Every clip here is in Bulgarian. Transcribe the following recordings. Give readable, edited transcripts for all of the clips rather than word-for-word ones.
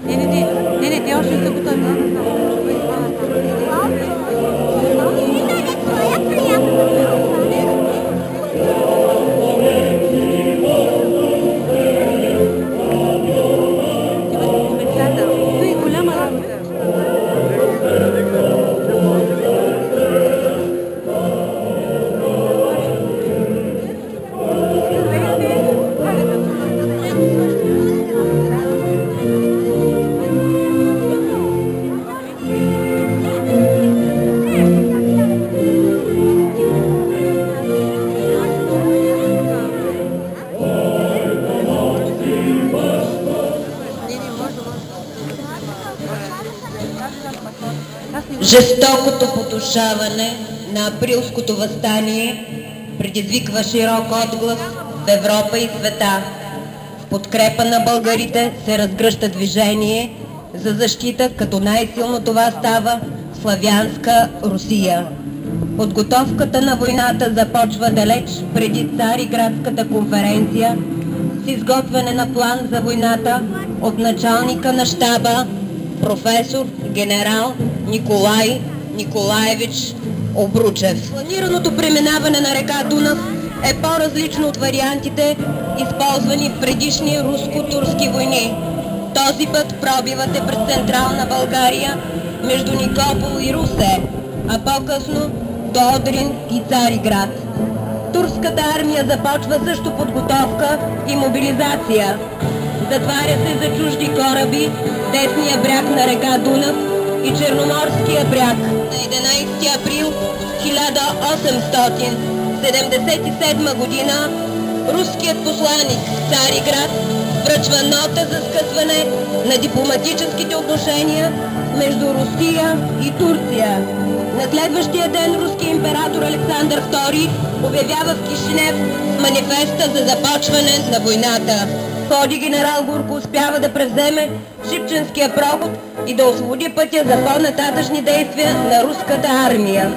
Не, те още не са готови. Жестокото потушаване на априлското въстание предизвиква широк отглас в Европа и света. В подкрепа на българите се разгръща движение за защита, като най-силно това става в славянска Русия. Подготовката на войната започва далеч преди Цариградската конференция с изготвяне на план за войната от началника на щаба професор генерал Николай Николаевич Обручев. Планираното преминаване на река Дунав е по-различно от вариантите, използвани в предишни руско-турски войни. Този път пробивът е през централна България, между Никопол и Русе, а по-късно до Одрин и Цариград. Турската армия започва също подготовка и мобилизация. Затваря се за чужди кораби десния бряг на река Дунав и Черноморския бряг. На 11 април 1877 година руският посланик в Цариград връчва нота за скъсване на дипломатическите отношения между Русия и Турция. На следващия ден руският император Александър II обявява в Кишинев манифеста за започване на войната. В ходи генерал Гурко успява да превземе Шипченския проход и да освободи пътя за по-нататъчни действия на руската армия.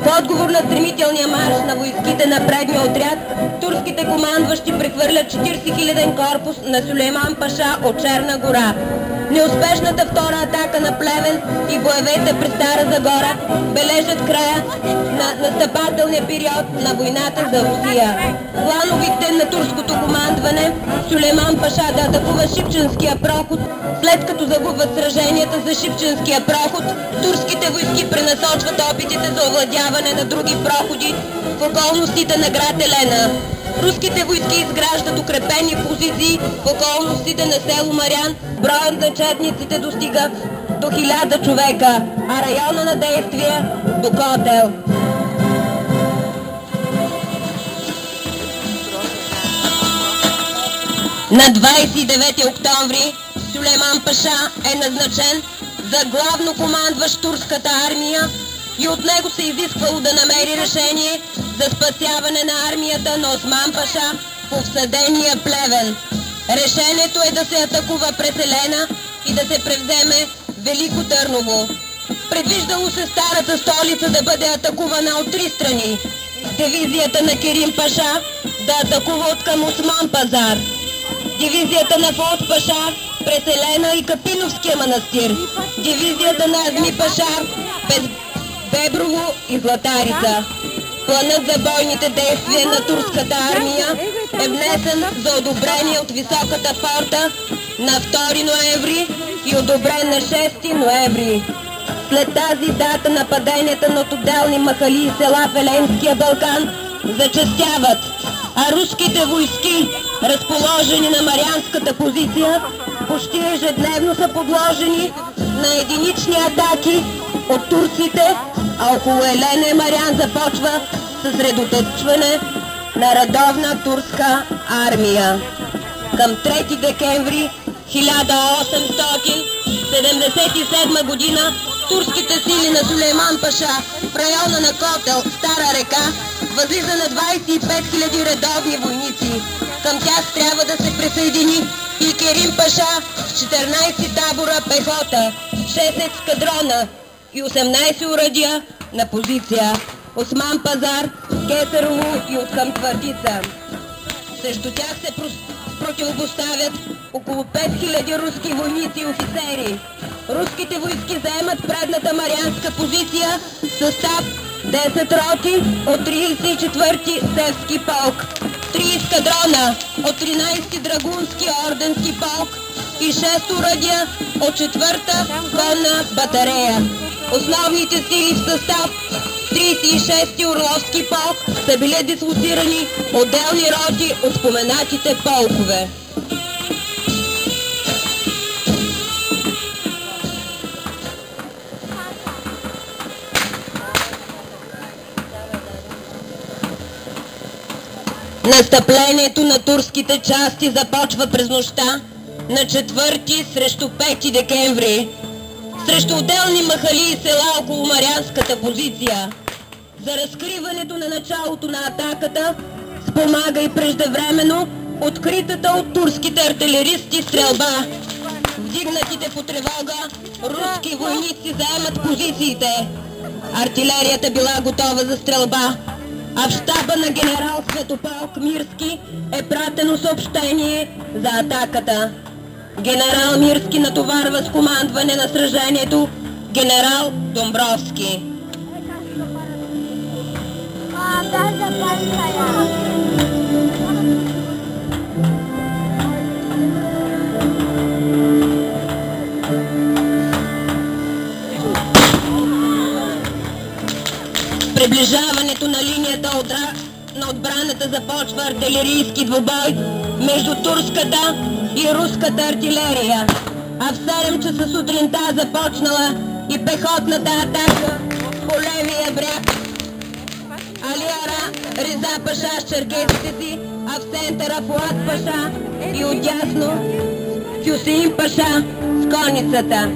В отговор на стремителния марш на войските на предния отряд, турските командващи прехвърлят 40-хиляден корпус на Сюлейман Паша от Черна гора. Неуспешната втора атака на Плевен и боевете при Стара Загора бележат края на настъпателния период на войната за Русия. Плановите на турското командване Сюлейман Паша да атакува Шипченския проход. След като загубват сраженията за Шипченския проход, турските войски пренасочват опитите за овладяване на други проходи в околностите на град Елена. Руските войски изграждат укрепени позиции в околностите на село Марян. Броят на четниците достига до 1000 човека, а района на действие до Котел. На 29 октомври Сюлейман Паша е назначен за главно командващ турската армия и от него се изисквало да намери решение за спасяване на армията на Осман Паша в обсъдения Плевен. Решението е да се атакува през Елена и да се превземе Велико Търново. Предвиждало се старата столица да бъде атакувана от 3 страни. Дивизията на Керим Паша да атакува от към Осман Пазар, дивизията на Фолт Паша през Елена и Капиновския манастир, дивизията на Азми Паша без Беброво и Златарица. Планът за бойните действия на турската армия е внесен за одобрение от Високата порта на 2 ноември и одобрен на 6 ноември. След тази дата нападенията над отделни махали и села в Еленския Балкан зачестяват, а руските войски, разположени на Марианската позиция, почти ежедневно са подложени на единични атаки от турците, а около Елена и Мариан започва съсредоточване на редовна турска армия. Към 3 декември 1877 година турските сили на Сюлейман Паша в района на Котел, Стара река, възлиза на 25 000 редовни войници. Към тях трябва да се присъедини и Керим Паша с 14 табора пехота, 6 ескадрона и 18 оръдия на позиция. Осман Пазар, Кесарово и откъм Твърдица. Срещу тях се противопоставят около 5000 руски войници и офицери. Руските войски заемат предната марианска позиция в състав 10 роти от 34-ти Севски полк, 3 ескадрона от 13-ти Драгунски орденски полк и 6 оръдия от 4-та конна батарея. Основните сили в състав 36-ти Орловски полк са били дислоцирани отделни роти от споменатите полкове. Настъплението на турските части започва през нощта на 4 срещу 5 декември. Срещу отделни махали и села около марианската позиция. За разкриването на началото на атаката спомага и преждевременно откритата от турските артилеристи стрелба. Вдигнатите по тревога руски войници заемат позициите. Артилерията била готова за стрелба, а в щаба на генерал Светополк Мирски е пратено съобщение за атаката. Генерал Мирски натоварва с командване на сражението генерал Домбровски. Приближаването на линията на отбраната започва артилерийски двубой между турската и руската артилерия, а в 7 часа сутринта започнала и пехотната атака по левия бряг. Алиара Риза Паша с черкесите си, а в центъра Фуат Паша и отдясно Хюсеин Паша с конницата.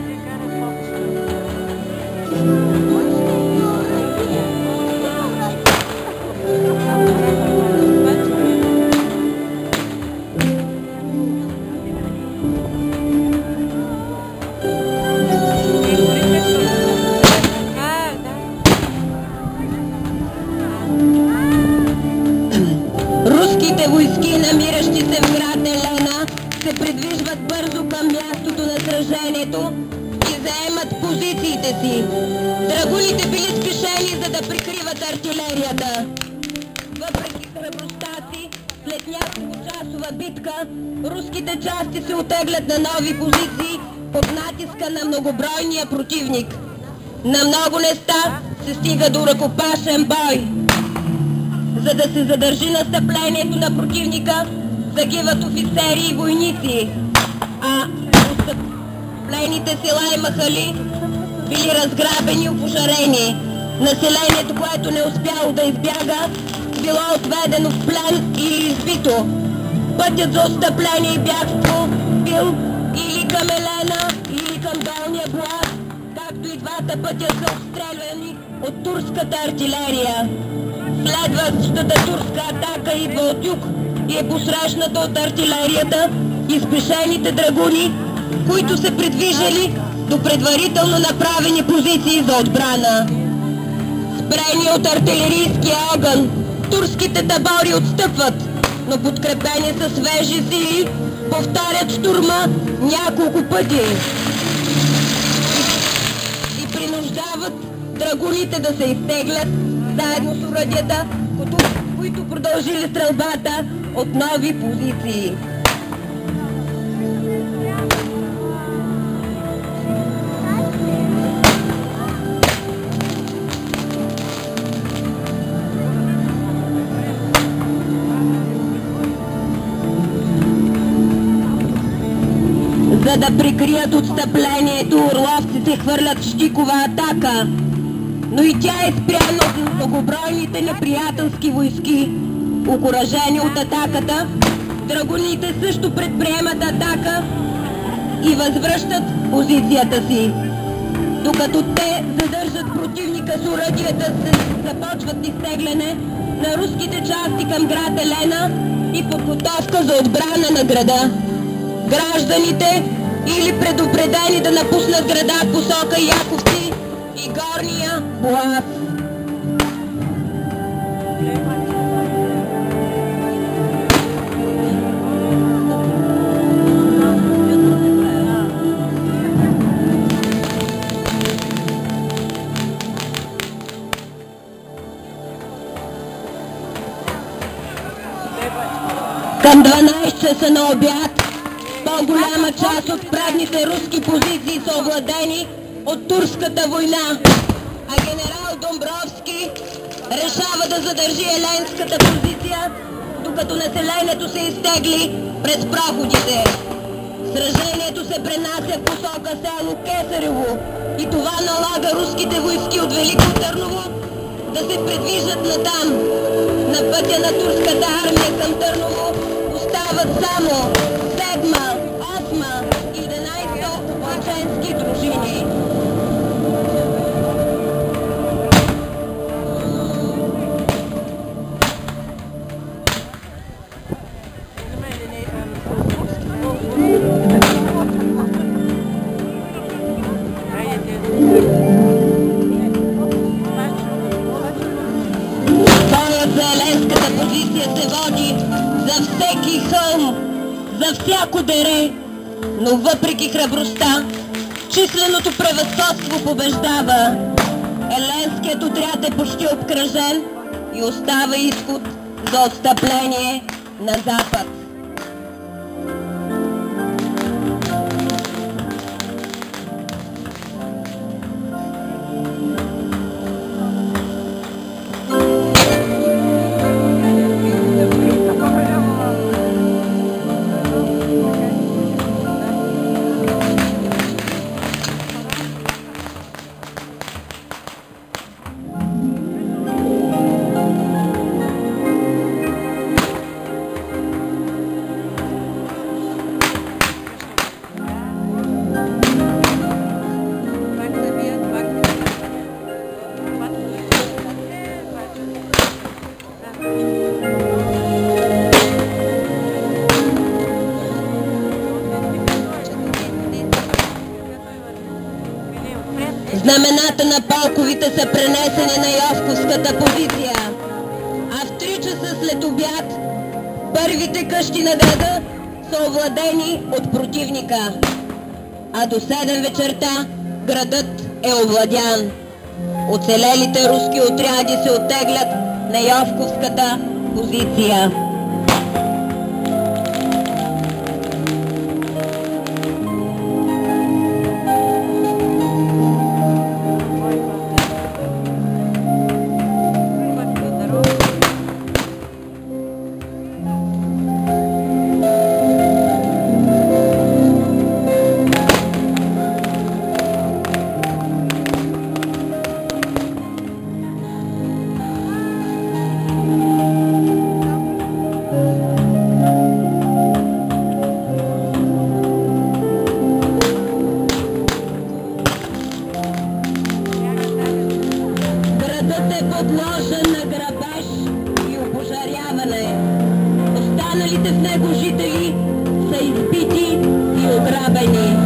Руските войски, намиращи се в град Елена, се придвижват бързо към мястото на сражението и заемат позициите си. Драгуните били спешени, за да прикриват артилерията. Въпреки храбростта си, след няколкочасова битка, руските части се отеглят на нови позиции под натиска на многобройния противник. На много места се стига до ръкопашен бой. За да се задържи настъплението на противника, загиват офицери и войници, а отстъплените села и махали били разграбени и опожарени. Населението, което не успяло да избяга, било отведено в плен или избито. Пътят за отстъпление и бягство бил или към Елена, или към Долния Буаз, както и двата пътя са обстреляни от турската артилерия. Следващата турска атака идва от юг и е посрещната от артилерията и спешените драгуни, които се придвижили до предварително направени позиции за отбрана. Спрени от артилерийския огън, турските табори отстъпват, но подкрепени със свежи сили повтарят штурма няколко пъти и принуждават драгуните да се изтеглят заедно с оръдията, които продължили стрелбата от нови позиции. За да прикрият отстъплението, орловците хвърлят щикова атака, но и тя е спряна от многобройните неприятелски войски. Окуражени от атаката, драгуните също предприемат атака и възвръщат позицията си. Докато те задържат противника с оръдията, започват изтегляне на руските части към град Елена и подготовка за отбрана на града. Гражданите или предупредени да напуснат града в посока Яковци и Горния Буаз. Към 12 часа на обяд по-голяма част от предните руски позиции са овладени от турската война, а генерал Домбровски решава да задържи еленската позиция, докато населението се изтегли през проходите. Сражението се пренася в посока село Кесарево и това налага руските войски от Велико Търново да се придвижат натам. На пътя на турската армия към Търново остават само 7-ма, 8-ма и 11-та ополченски дружини. Боят за еленската позиция се води за всеки хълм, за всяко дере, но въпреки храбростта, численото превъзходство побеждава. Еленският отряд е почти обкръжен и остава изход за отстъпление на запад. Знамената на полковите са пренесени на Йовковската позиция, а в 3 часа след обяд първите къщи на града са овладени от противника, а до 7 вечерта градът е овладян. Оцелелите руски отряди се оттеглят на Йовковската позиция. Подложен на грабеж и опожаряване. Останалите в него жители са избити и ограбени.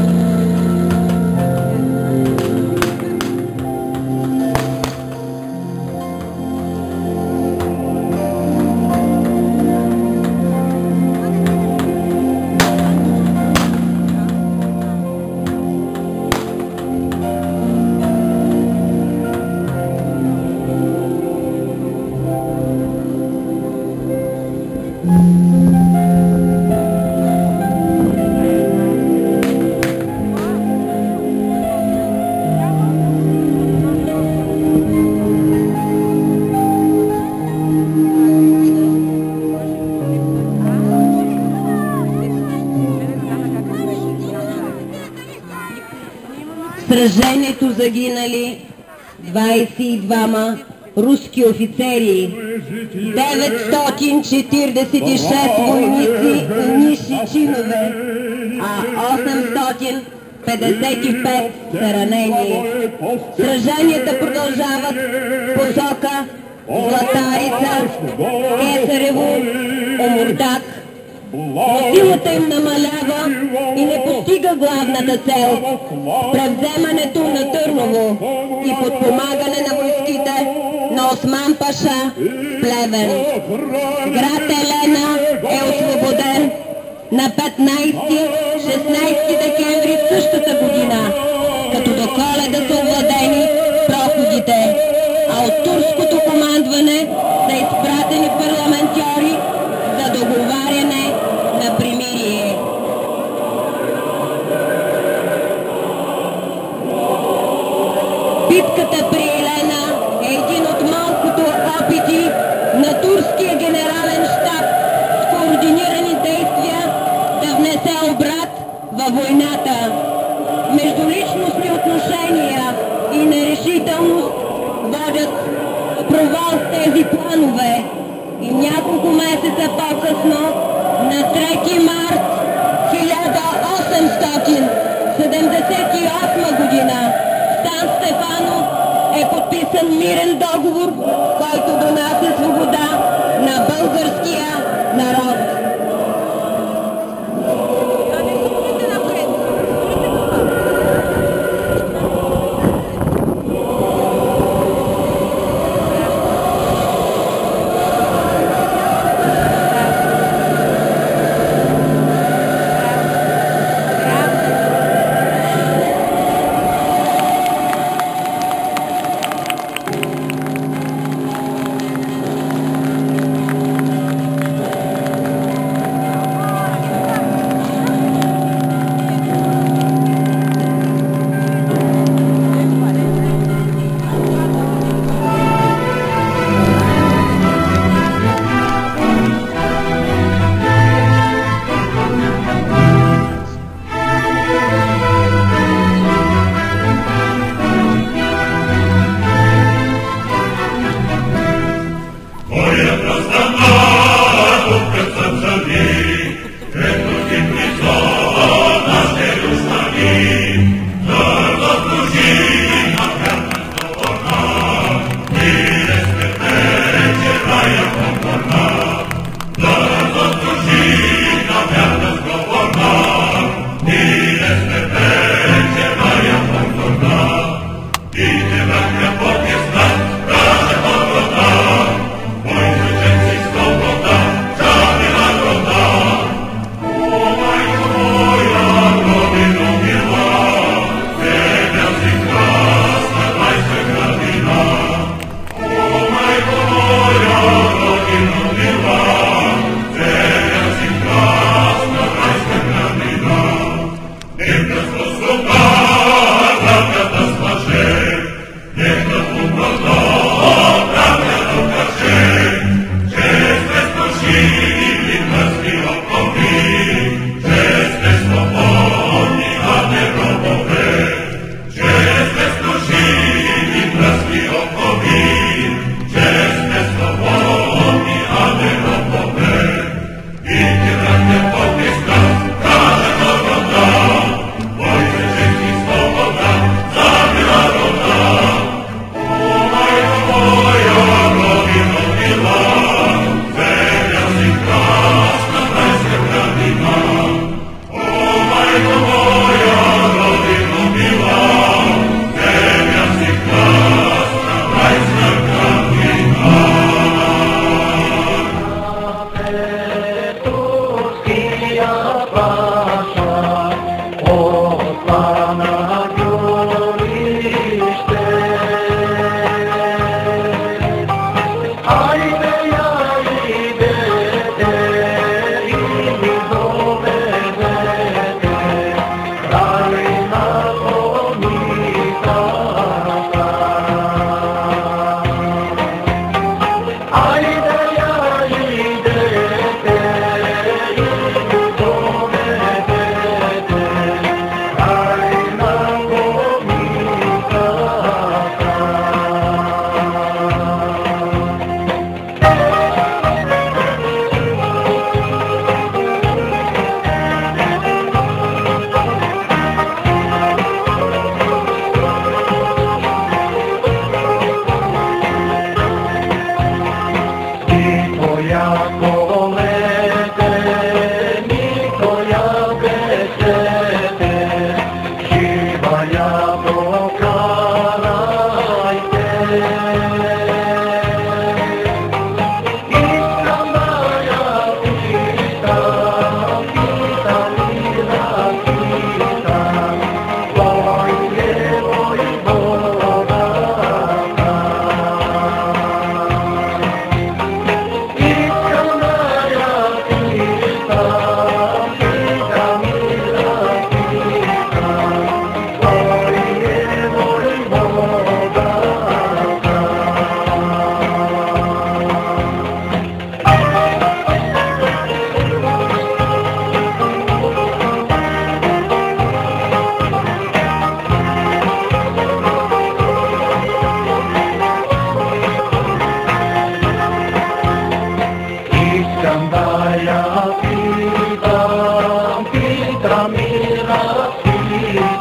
В сражението загинали 22 руски офицери, 946 войници и нисши чинове, а 855 са ранени. Сраженията продължават посока Златарица, Кесарево, Омуртак. Силата им намалява и не постига главната цел – превземането на Търново и подпомагане на войските на Осман Паша в Плевен. Град Елена е освободен на 15-16 декември същата година, като до Коледа са овладени проходите, а от турското командване са изпратени парламентьори за договаряне Битката при Елена е един от малкото опити на турския генерален щаб с координирани действия да внесе обрат във войната. Междуличностни отношения и нерешителност водят провал с тези планове. И няколко месеца по-късно, на 3 март 1878 година, в Сан Стефано е подписан мирен договор, който донася свобода на българския народ.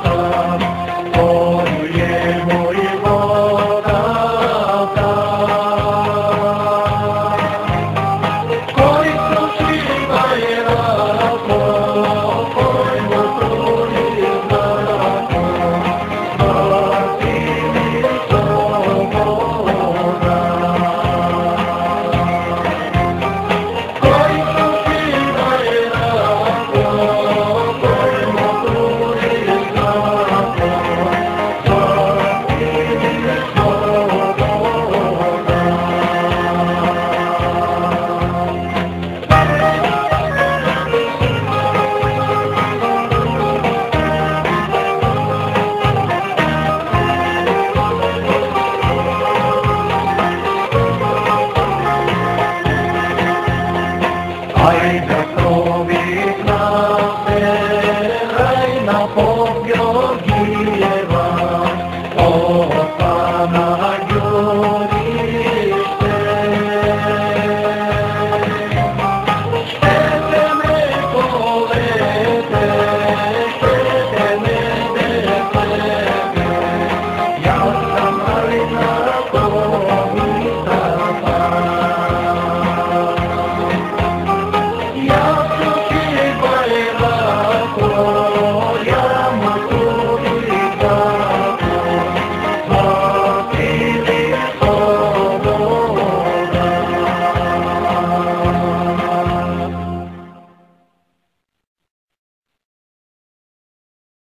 света.